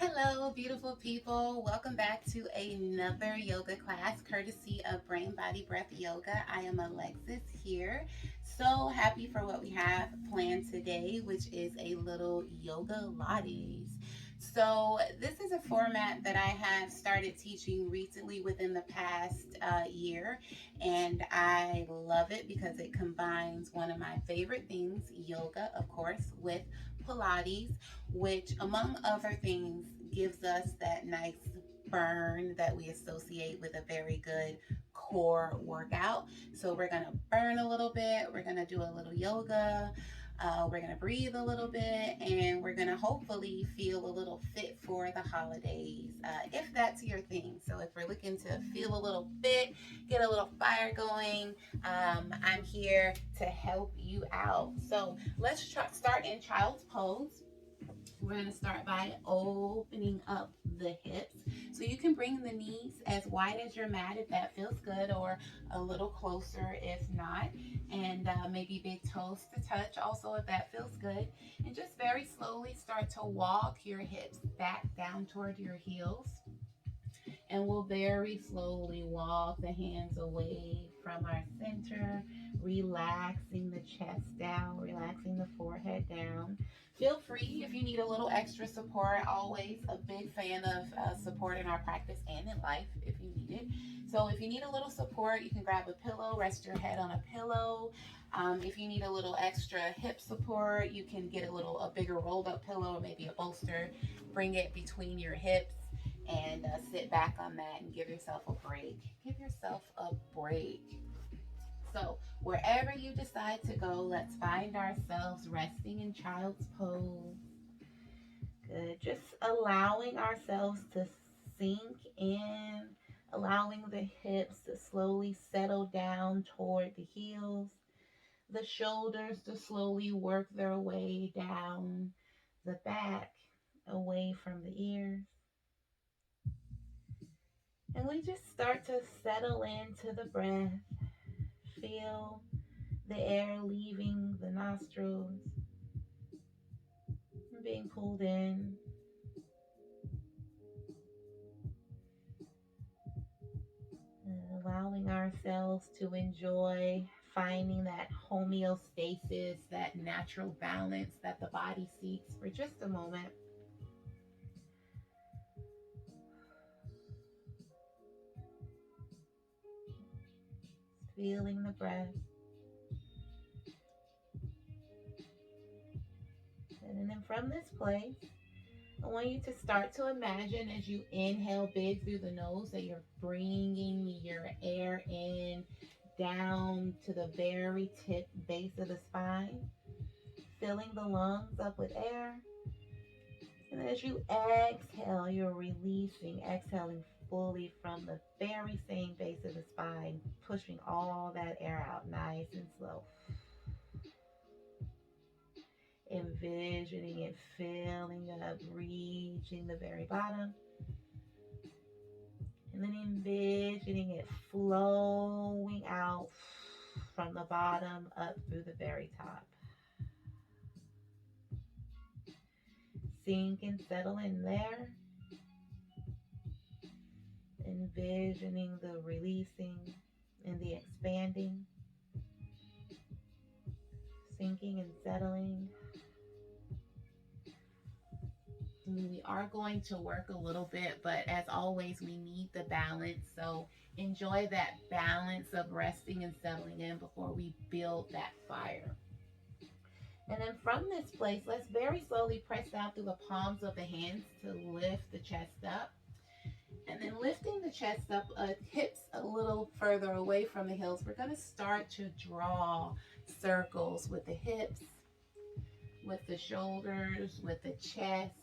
Hello, beautiful people. Welcome back to another yoga class courtesy of Brain Body Breath Yoga. I am Alexis here. So happy for what we have planned today, which is a little Yogalates. So, this is a format that I have started teaching recently within the past year, and I love it because it combines one of my favorite things, yoga, of course, with Pilates, which, among other things, gives us that nice burn that we associate with a very good core workout. So, we're going to burn a little bit, we're going to do a little yoga. We're going to breathe a little bit and we're going to hopefully feel a little fit for the holidays if that's your thing. So, if we're looking to feel a little fit, get a little fire going, I'm here to help you out. So, start in child's pose. We're going to start by opening up the hips. So you can bring the knees as wide as your mat if that feels good, or a little closer if not. And maybe big toes to touch also if that feels good. And just very slowly start to walk your hips back down toward your heels. And we'll very slowly walk the hands away from our center, relaxing the chest down, relaxing the forehead down. Feel free if you need a little extra support. Always a big fan of support in our practice and in life if you need it. So if you need a little support, you can grab a pillow, rest your head on a pillow. If you need a little extra hip support, you can get a bigger rolled up pillow or maybe a bolster. Bring it between your hips and sit back on that and give yourself a break. Give yourself a break. So, wherever you decide to go, let's find ourselves resting in child's pose. Good. Just allowing ourselves to sink in, allowing the hips to slowly settle down toward the heels, the shoulders to slowly work their way down the back, away from the ears. And we just start to settle into the breath. Feel the air leaving the nostrils, being pulled in. And allowing ourselves to enjoy finding that homeostasis, that natural balance that the body seeks for just a moment. Feeling the breath. And then from this place, I want you to start to imagine as you inhale big through the nose that you're bringing your air in down to the very tip base of the spine, filling the lungs up with air. And as you exhale, you're releasing, exhaling fully from the very same base of the spine, pushing all that air out nice and slow. Envisioning it filling up, reaching the very bottom. And then envisioning it flowing out from the bottom up through the very top. Sink and settle in there. Envisioning the releasing and the expanding. Sinking and settling. We are going to work a little bit, but as always, we need the balance. So enjoy that balance of resting and settling in before we build that fire. And then from this place, let's very slowly press down through the palms of the hands to lift the chest up. And then lifting the chest up, hips a little further away from the heels, we're going to start to draw circles with the hips, with the shoulders, with the chest.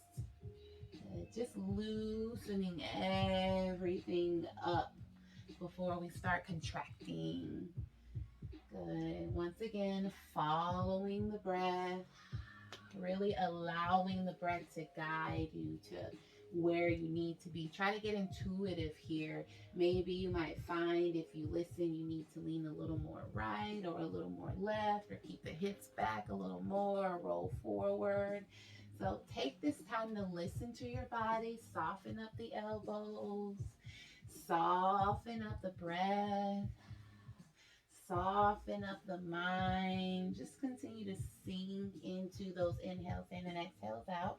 Just loosening everything up before we start contracting. Good. Once again, following the breath, really allowing the breath to guide you to where you need to be. Try to get intuitive here. Maybe you might find if you listen, you need to lean a little more right or a little more left, or keep the hips back a little more, or roll forward. So take this time time to listen to your body. Soften up the elbows. Soften up the breath. Soften up the mind. Just continue to sink into those inhales in and exhales out.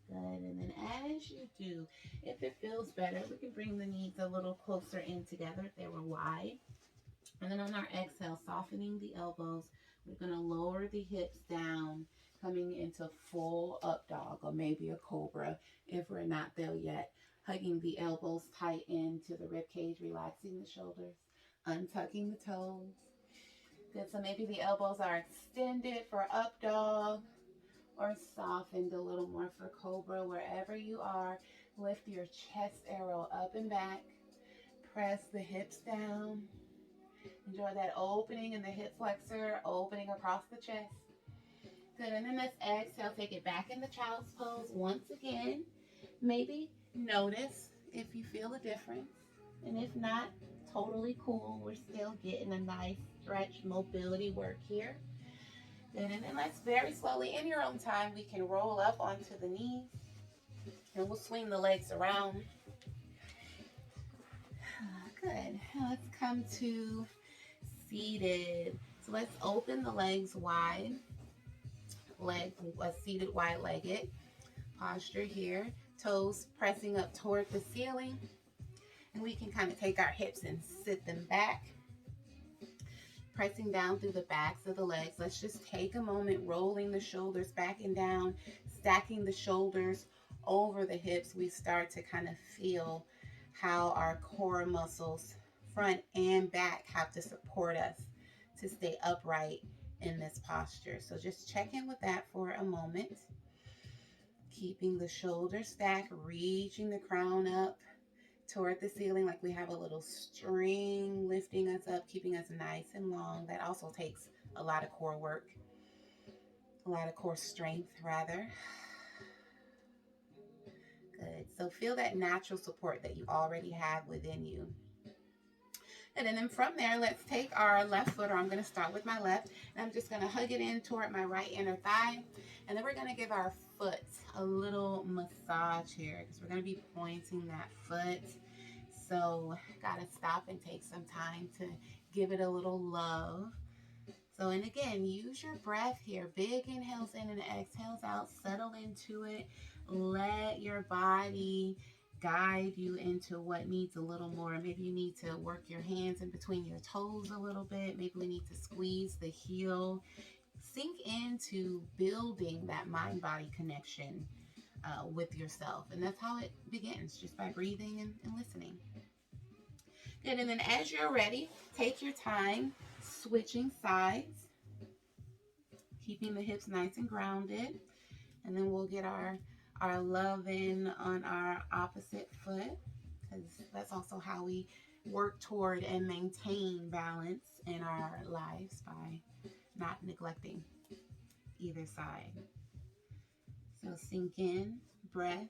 Good. And then as you do, if it feels better, we can bring the knees a little closer in together if they were wide. And then on our exhale, softening the elbows, we're going to lower the hips down, coming into full up dog or maybe a cobra if we're not there yet. Hugging the elbows tight into the rib cage, relaxing the shoulders, untucking the toes. Good. So maybe the elbows are extended for up dog or softened a little more for cobra. Wherever you are, lift your chest arrow up and back. Press the hips down. Enjoy that opening in the hip flexor, opening across the chest. Good, and then let's exhale, take it back into child's pose once again. Maybe notice if you feel a difference. And if not, totally cool. We're still getting a nice stretch mobility work here. Good, and then let's very slowly, in your own time, we can roll up onto the knees. And we'll swing the legs around. Good, let's come to seated. So let's open the legs wide. Seated wide-legged posture here. Toes pressing up toward the ceiling. And we can kind of take our hips and sit them back. Pressing down through the backs of the legs. Let's just take a moment, rolling the shoulders back and down, stacking the shoulders over the hips. We start to kind of feel how our core muscles, front and back, have to support us to stay upright in this posture. So just check in with that for a moment. Keeping the shoulders stacked, reaching the crown up toward the ceiling like we have a little string lifting us up, keeping us nice and long. That also takes a lot of core work, a lot of core strength rather. Good. So feel that natural support that you already have within you. And then from there, let's take our left foot, or I'm going to start with my left, and I'm just going to hug it in toward my right inner thigh. And then we're going to give our foot a little massage here because we're going to be pointing that foot. So got to stop and take some time to give it a little love. So, and again, use your breath here. Big inhales in and exhales out. Settle into it. Let your body guide you into what needs a little more. Maybe you need to work your hands in between your toes a little bit. Maybe we need to squeeze the heel. Sink into building that mind-body connection with yourself. And that's how it begins, just by breathing and listening. Good, and then as you're ready, take your time switching sides, keeping the hips nice and grounded. And then we'll get our love in on our opposite foot, because that's also how we work toward and maintain balance in our lives, by not neglecting either side. So sink in, breath,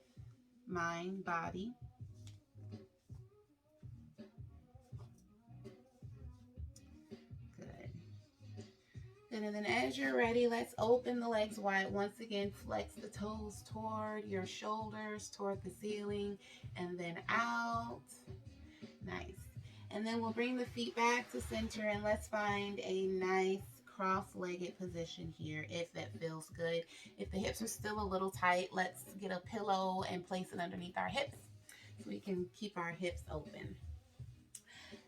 mind, body. Good. And then as you're ready, let's open the legs wide. Once again, flex the toes toward your shoulders, toward the ceiling, and then out. Nice. And then we'll bring the feet back to center, and let's find a nice cross-legged position here if that feels good. If the hips are still a little tight, let's get a pillow and place it underneath our hips so we can keep our hips open.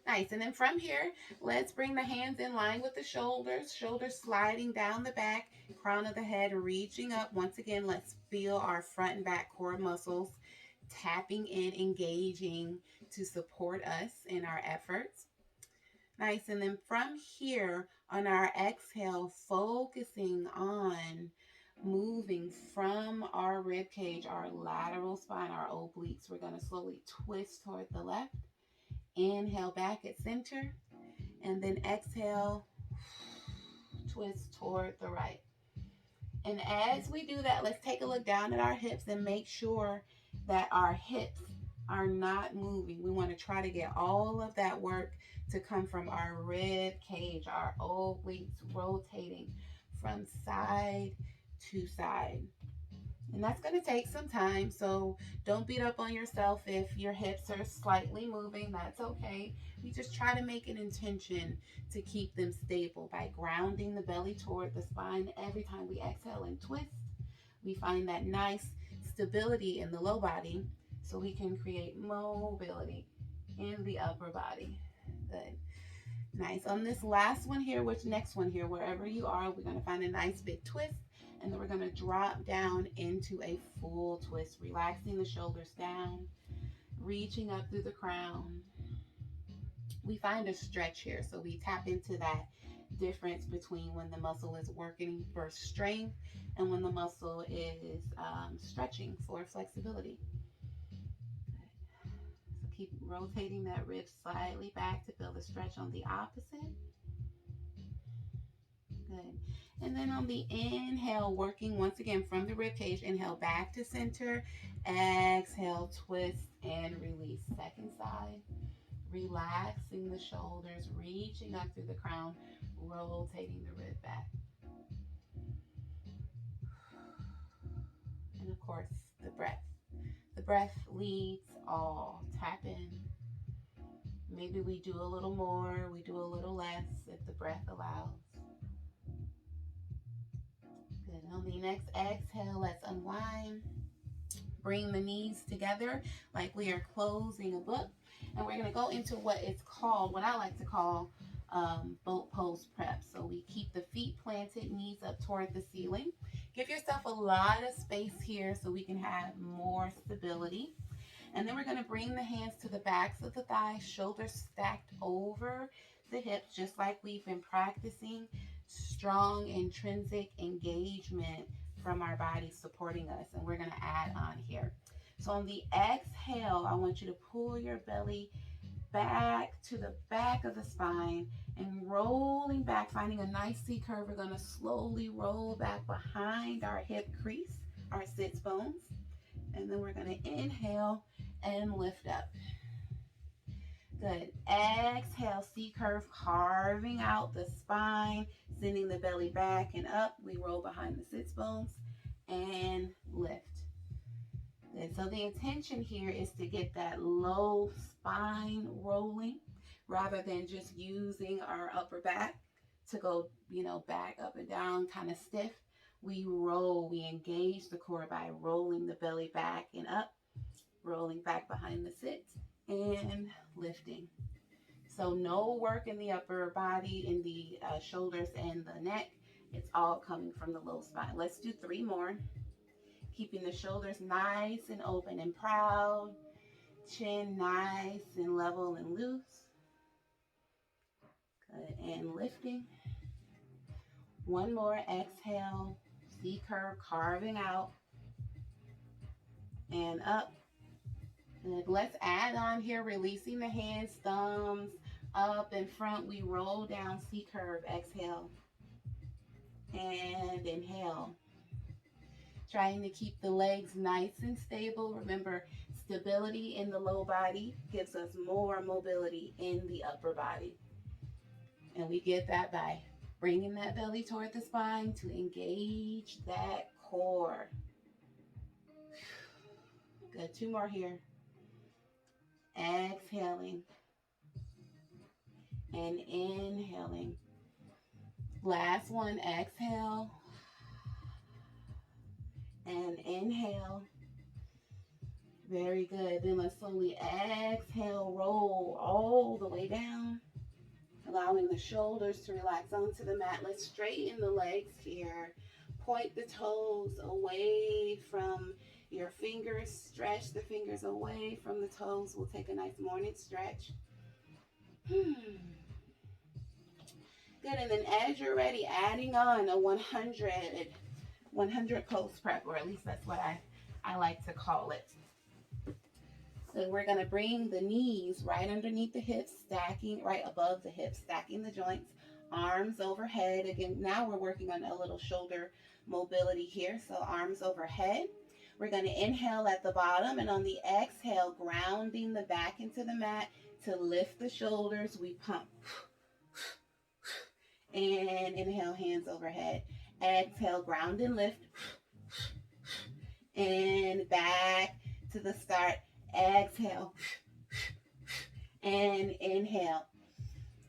Nice. And then from here, let's bring the hands in line with the shoulders sliding down the back, crown of the head reaching up. Once again, let's feel our front and back core muscles tapping in, engaging to support us in our efforts. Nice. And then from here, on our exhale, focusing on moving from our rib cage, our lateral spine, our obliques. We're going to slowly twist toward the left. Inhale back at center, and then exhale, twist toward the right. And as we do that, let's take a look down at our hips and make sure that our hips are not moving. We want to try to get all of that work to come from our rib cage, our obliques rotating from side to side. And that's going to take some time. So don't beat up on yourself if your hips are slightly moving. That's okay. We just try to make an intention to keep them stable by grounding the belly toward the spine every time we exhale and twist. We find that nice stability in the low body so we can create mobility in the upper body. Good. Nice. On this last one here, which next one here, wherever you are, we're going to find a nice big twist. And then we're going to drop down into a full twist, relaxing the shoulders down, reaching up through the crown. We find a stretch here. So we tap into that difference between when the muscle is working for strength and when the muscle is stretching for flexibility. So keep rotating that rib slightly back to feel the stretch on the opposite. Good. And then on the inhale, working once again from the rib cage, inhale back to center, exhale, twist and release. Second side, relaxing the shoulders, reaching up through the crown, rotating the rib back. And of course, the breath. The breath leads all. Tap in. Maybe we do a little more, we do a little less if the breath allows. Good. On the next exhale, let's unwind. Bring the knees together like we are closing a book. And we're going to go into what I like to call boat pose prep. So we keep the feet planted, knees up toward the ceiling. Give yourself a lot of space here so we can have more stability. And then we're going to bring the hands to the backs of the thighs, shoulders stacked over the hips, just like we've been practicing. Strong intrinsic engagement from our body supporting us. And we're going to add on here. So on the exhale, I want you to pull your belly back to the back of the spine and rolling back, finding a nice C curve. We're going to slowly roll back behind our hip crease, our sits bones. And then we're going to inhale and lift up. Good. Exhale, C curve, carving out the spine, sending the belly back and up. We roll behind the sits bones and lift. Good. So the intention here is to get that low spine rolling rather than just using our upper back to go, back up and down kind of stiff. We roll, we engage the core by rolling the belly back and up, rolling back behind the sits and lifting. So no work in the upper body, in the shoulders and the neck. It's all coming from the low spine. Let's do 3 more. Keeping the shoulders nice and open and proud. Chin nice and level and loose. Good. And lifting. 1 more. Exhale. C curve, carving out. And up. Good. Let's add on here, releasing the hands, thumbs up in front. We roll down, C curve. Exhale. And inhale. Trying to keep the legs nice and stable. Remember, stability in the low body gives us more mobility in the upper body. And we get that by bringing that belly toward the spine to engage that core. Good. 2 more here. Exhaling and inhaling. Last one. Exhale and inhale. Very good. Then let's slowly exhale, roll all the way down, allowing the shoulders to relax onto the mat. Let's straighten the legs here. Point the toes away from your fingers. Stretch the fingers away from the toes. We'll take a nice morning stretch. Good. And then as you're ready, adding on a 100 pose prep, or at least that's what I like to call it. So we're going to bring the knees right underneath the hips, stacking right above the hips, stacking the joints, arms overhead. Again, now we're working on a little shoulder mobility here. So arms overhead. We're going to inhale at the bottom, and on the exhale, grounding the back into the mat to lift the shoulders, we pump. And inhale, hands overhead. Exhale, ground and lift. And back to the start. Exhale. And inhale.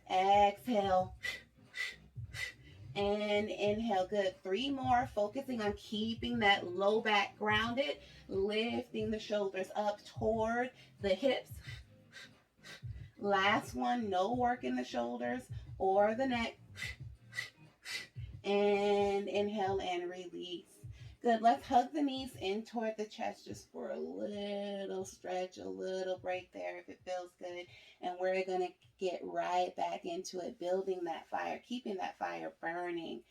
Exhale. And inhale. Good. 3 more. Focusing on keeping that low back grounded. Lifting the shoulders up toward the hips. Last one. No work in the shoulders or the neck. And inhale and release. Good. Let's hug the knees in toward the chest just for a little stretch, a little break there if it feels good. And we're going to get right back into it, building that fire, keeping that fire burning.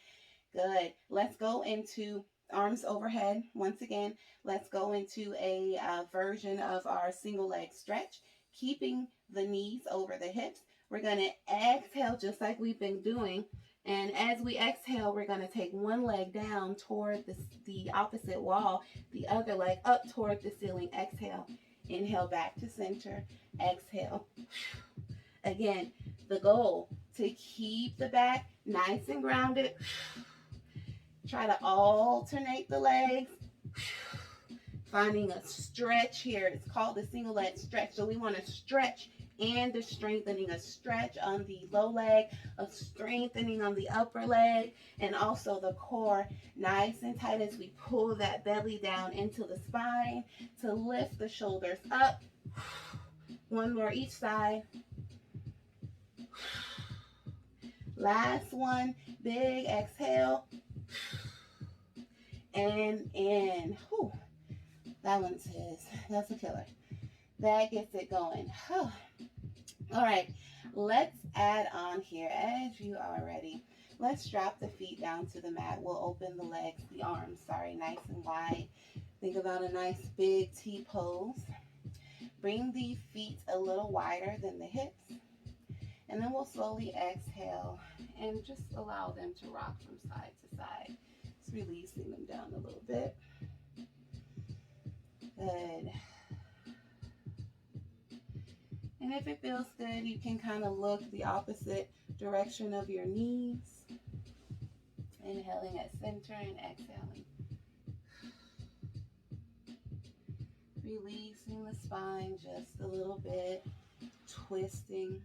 Good. Let's go into arms overhead. Once again, let's go into a version of our single leg stretch, keeping the knees over the hips. We're going to exhale just like we've been doing. And as we exhale, we're going to take one leg down toward the opposite wall, the other leg up toward the ceiling. Exhale. Inhale back to center. Exhale. Again, the goal to keep the back nice and grounded. Try to alternate the legs. Finding a stretch here. It's called the single leg stretch. So we want to stretch and a strengthening, a stretch on the low leg, a strengthening on the upper leg, and also the core nice and tight as we pull that belly down into the spine to lift the shoulders up. One more each side. Last one, big exhale. And in. Whew. That one says, that's a killer. That gets it going. All right, let's add on here, as you are ready. Let's drop the feet down to the mat. We'll open the legs, the arms, nice and wide. Think about a nice big T pose. Bring the feet a little wider than the hips. And then we'll slowly exhale and just allow them to rock from side to side. Just releasing them down a little bit. Good. And if it feels good, you can kind of look the opposite direction of your knees. Inhaling at center and exhaling. Releasing the spine just a little bit. Twisting.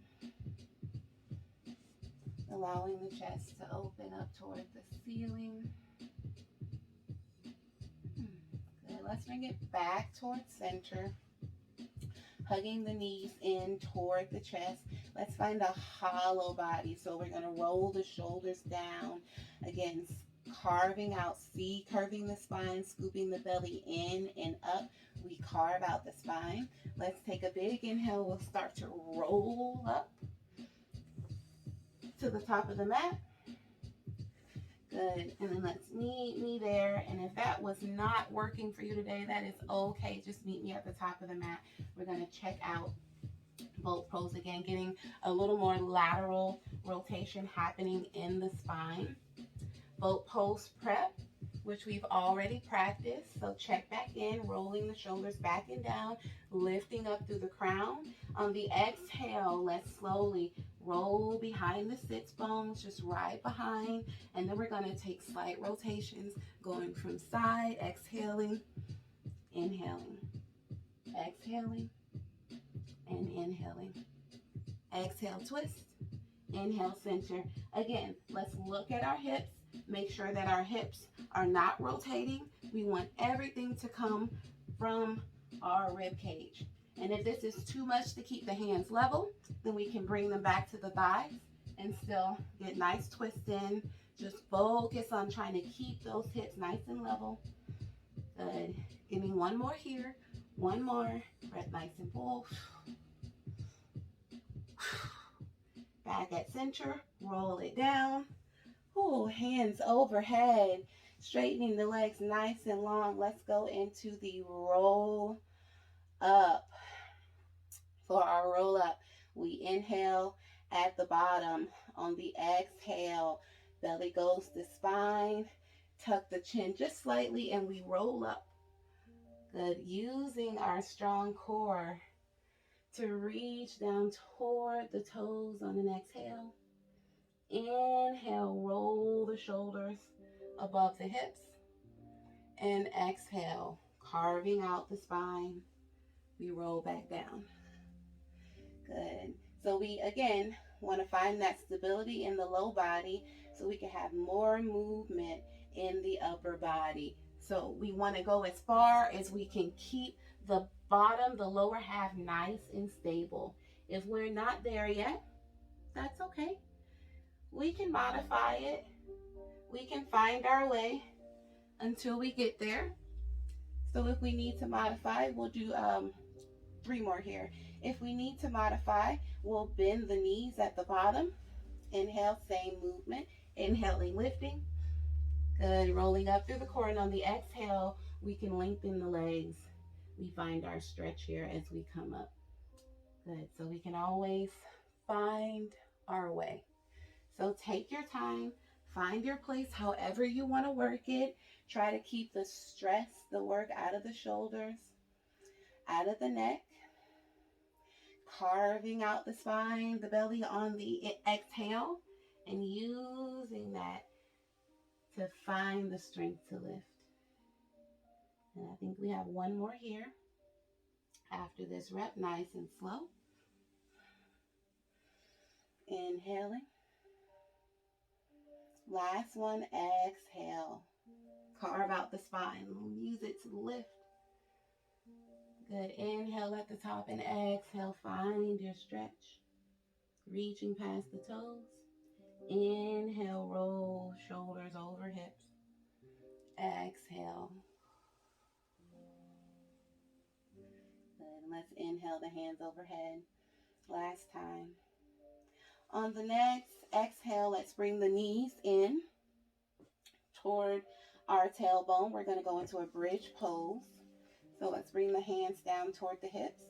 Allowing the chest to open up toward the ceiling. Good. Let's bring it back towards center. Hugging the knees in toward the chest. Let's find a hollow body. So we're going to roll the shoulders down. Again, carving out, curving the spine, scooping the belly in and up. We carve out the spine. Let's take a big inhale. We'll start to roll up to the top of the mat. Good. And then let's meet me there. And if that was not working for you today, that is okay. Just meet me at the top of the mat. We're going to check out both pose again, getting a little more lateral rotation happening in the spine. Both pose prep, which we've already practiced. So check back in, rolling the shoulders back and down, lifting up through the crown. On the exhale, let's slowly roll behind the sits bones, just right behind. And then we're going to take slight rotations, going from side, exhaling, inhaling, exhaling, and inhaling. Exhale, twist, inhale, center. Again, let's look at our hips. Make sure that our hips are not rotating. We want everything to come from our rib cage. And if this is too much to keep the hands level, then we can bring them back to the thighs and still get nice twist in. Just focus on trying to keep those hips nice and level. Good. Give me one more here. One more. Breath nice and full. Back at center. Roll it down. Ooh, hands overhead. Straightening the legs nice and long. Let's go into the roll up. For our roll up, we inhale at the bottom. On the exhale, belly goes to spine. Tuck the chin just slightly and we roll up. Good. Using our strong core to reach down toward the toes on an exhale. Inhale, roll the shoulders above the hips. And exhale, carving out the spine. We roll back down. Good. So we, again, want to find that stability in the low body so we can have more movement in the upper body. So we want to go as far as we can keep the bottom, the lower half nice and stable. If we're not there yet, that's okay. We can modify it. We can find our way until we get there. So if we need to modify, we'll do 3 more here. If we need to modify, we'll bend the knees at the bottom. Inhale, same movement. Inhaling, lifting. Good. Rolling up through the core. And on the exhale, we can lengthen the legs. We find our stretch here as we come up. Good. So we can always find our way. So take your time. Find your place however you want to work it. Try to keep the stress, the work out of the shoulders, out of the neck. Carving out the spine, the belly on the exhale, and using that to find the strength to lift. And I think we have one more here. After this rep, nice and slow. Inhaling. Last one, exhale. Carve out the spine. Use it to lift. Good. Inhale at the top and exhale. Find your stretch. Reaching past the toes. Inhale, roll shoulders over hips. Exhale. Good. Let's inhale the hands overhead. Last time. On the next exhale, let's bring the knees in toward our tailbone. We're going to go into a bridge pose. So let's bring the hands down toward the hips.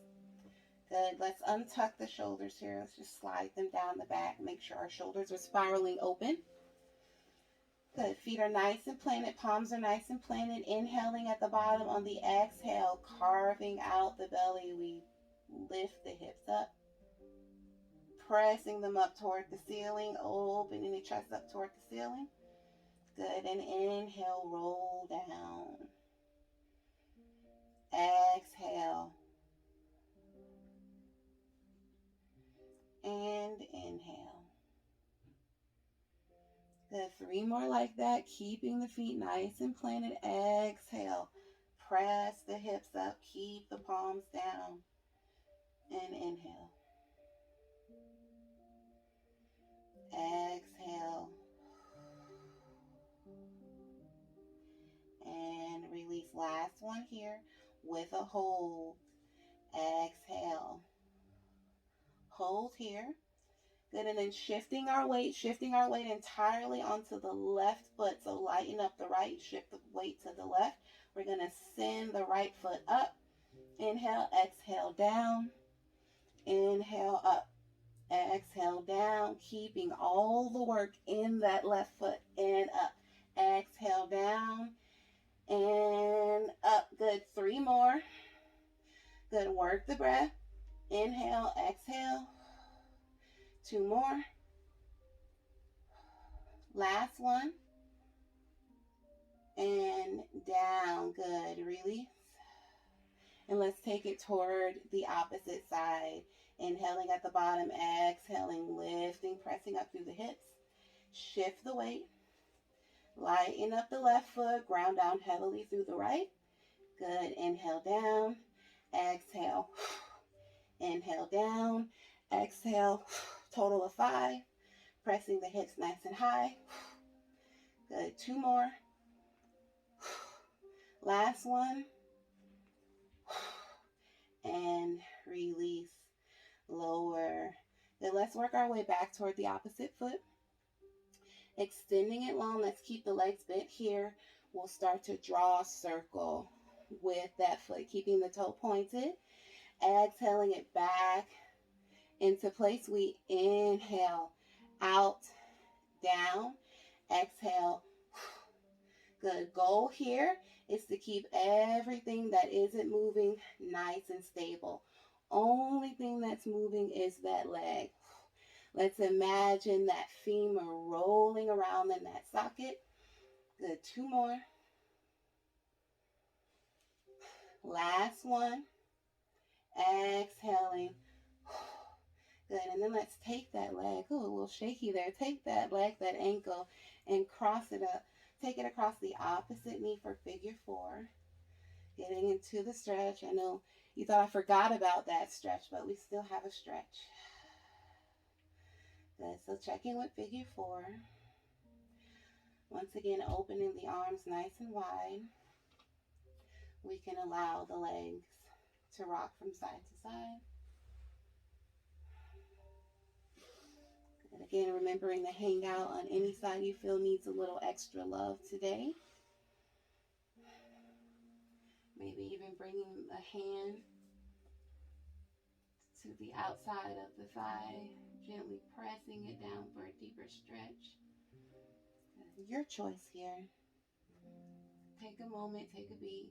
Good. Let's untuck the shoulders here. Let's just slide them down the back. Make sure our shoulders are spiraling open. Good. Feet are nice and planted. Palms are nice and planted. Inhaling at the bottom. On the exhale, carving out the belly. We lift the hips up. Pressing them up toward the ceiling. Opening the chest up toward the ceiling. Good. And inhale, roll down. Exhale. And inhale. Good. 3 more like that. Keeping the feet nice and planted. Exhale. Press the hips up. Keep the palms down. And inhale. Exhale. And release. Last one here with a hold. Exhale. Hold here. Good, and then shifting our weight entirely onto the left foot. So lighten up the right, shift the weight to the left. We're going to send the right foot up. Inhale, exhale, down. Inhale, up. Exhale, down. Keeping all the work in that left foot and up. Exhale, down and up. Good, 3 more. Good, work the breath. Inhale, exhale. 2 more. Last one. And down. Good. Release. And let's take it toward the opposite side. Inhaling at the bottom. Exhaling. Lifting. Pressing up through the hips. Shift the weight. Lighten up the left foot. Ground down heavily through the right. Good. Inhale down. Exhale. Inhale down. Exhale. Total of 5. Pressing the hips nice and high. Good. 2 more. Last one. And release. Lower. Then let's work our way back toward the opposite foot. Extending it long. Let's keep the legs bent here. We'll start to draw a circle with that foot, keeping the toe pointed. Exhaling it back into place. We inhale out, down. Exhale. Good. Goal here is to keep everything that isn't moving nice and stable. Only thing that's moving is that leg. Let's imagine that femur rolling around in that socket. Good. Two more. Last one. Exhaling. Good. And then let's take that leg. Oh, a little shaky there. Take that leg, that ankle, and cross it up. Take it across the opposite knee for figure four. Getting into the stretch. I know you thought I forgot about that stretch, but we still have a stretch. Good. So checking with figure four. Once again, opening the arms nice and wide. We can allow the legs to rock from side to side. And again, remembering to hang out on any side you feel needs a little extra love today. Maybe even bringing a hand to the outside of the thigh, gently pressing it down for a deeper stretch. Your choice here. Take a moment, take a beat.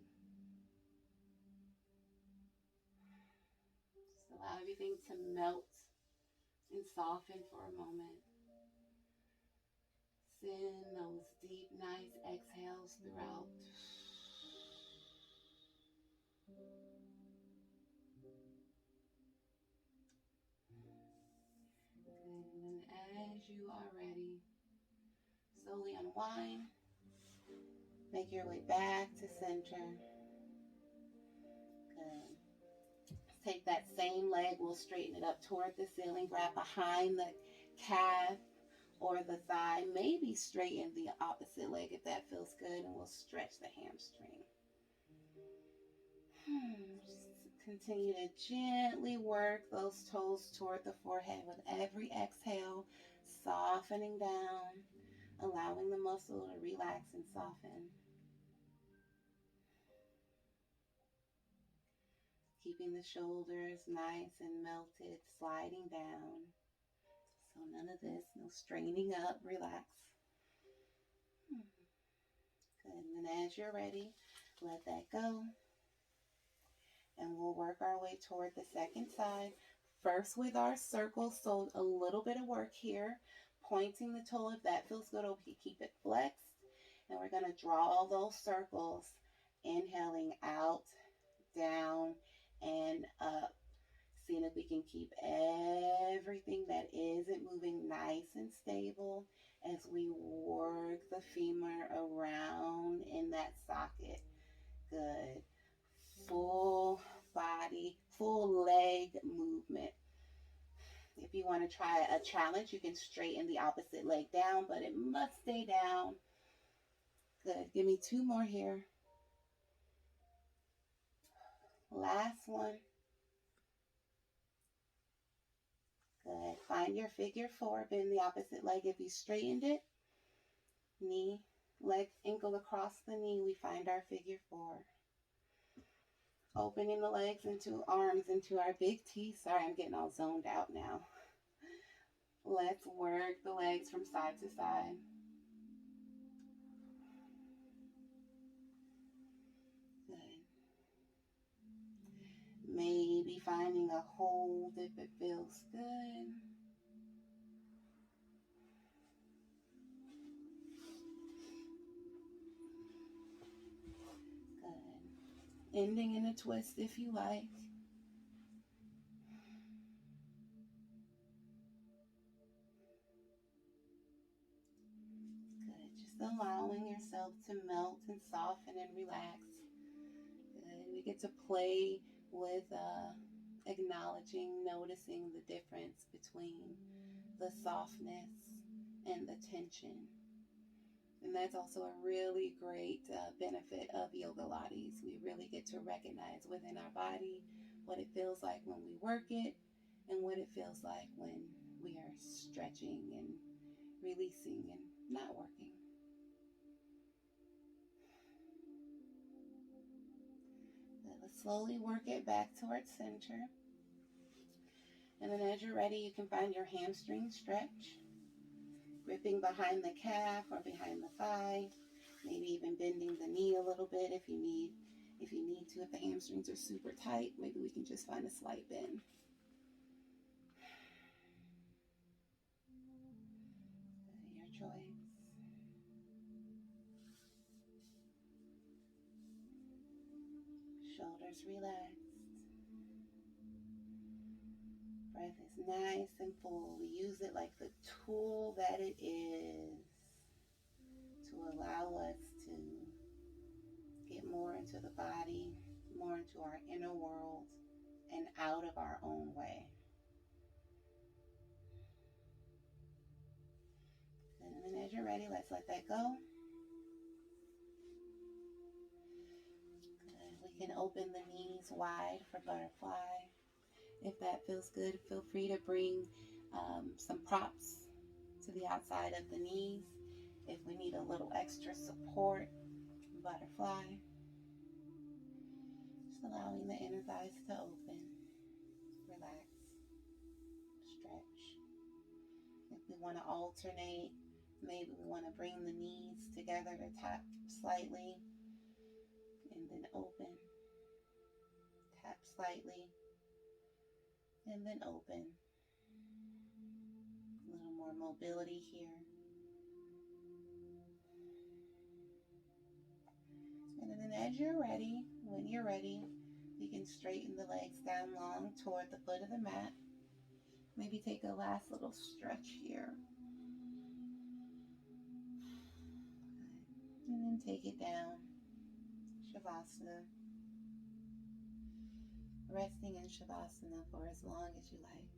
Just allow everything to melt and soften for a moment. Send those deep, nice exhales throughout. And then as you are ready, slowly unwind. Make your way back to center. Good. Take that same leg. We'll straighten it up toward the ceiling. Grab behind the calf or the thigh. Maybe straighten the opposite leg if that feels good. And we'll stretch the hamstring. Just continue to gently work those toes toward the forehead with every exhale. Softening down. Allowing the muscle to relax and soften. Keeping the shoulders nice and melted, sliding down. So none of this, no straining up, relax. Good, and then as you're ready, let that go. And we'll work our way toward the second side. First with our circle, so a little bit of work here. Pointing the toe if that feels good, okay, keep it flexed. And we're gonna draw those circles, inhaling out, down, and up. Seeing if we can keep everything that isn't moving nice and stable as we work the femur around in that socket. Good. Full body, full leg movement. If you want to try a challenge, you can straighten the opposite leg down, but it must stay down. Good. Give me two more here. Last one. Good. Find your figure four. Bend the opposite leg if you straightened it. Knee, leg, ankle across the knee. We find our figure four. Opening the legs into arms into our big T. Sorry, I'm getting all zoned out now. Let's work the legs from side to side. Good. Maybe finding a hold if it feels good. Good. Ending in a twist if you like. Good. Just allowing yourself to melt and soften and relax. Good. We get to play with acknowledging, noticing the difference between the softness and the tension. And that's also a really great benefit of Yogalates. We really get to recognize within our body what it feels like when we work it and what it feels like when we are stretching and releasing and not working. Let's slowly work it back towards center. And then as you're ready, you can find your hamstring stretch. Gripping behind the calf or behind the thigh. Maybe even bending the knee a little bit if you need to. If the hamstrings are super tight, maybe we can just find a slight bend. Your choice. Shoulders relaxed. Breath is nice and full. We use it like the tool that it is to allow us to get more into the body, more into our inner world, and out of our own way. And then as you're ready, let's let that go. Good. We can open the knees wide for butterfly. If that feels good, feel free to bring some props to the outside of the knees. If we need a little extra support, butterfly. Just allowing the inner thighs to open, relax, stretch. If we want to alternate, maybe we want to bring the knees together to tap slightly and then open, tap slightly and then open. A little more mobility here. And then as you're ready, when you're ready, you can straighten the legs down long toward the foot of the mat. Maybe take a last little stretch here. And then take it down. Shavasana. Resting in Shavasana for as long as you like.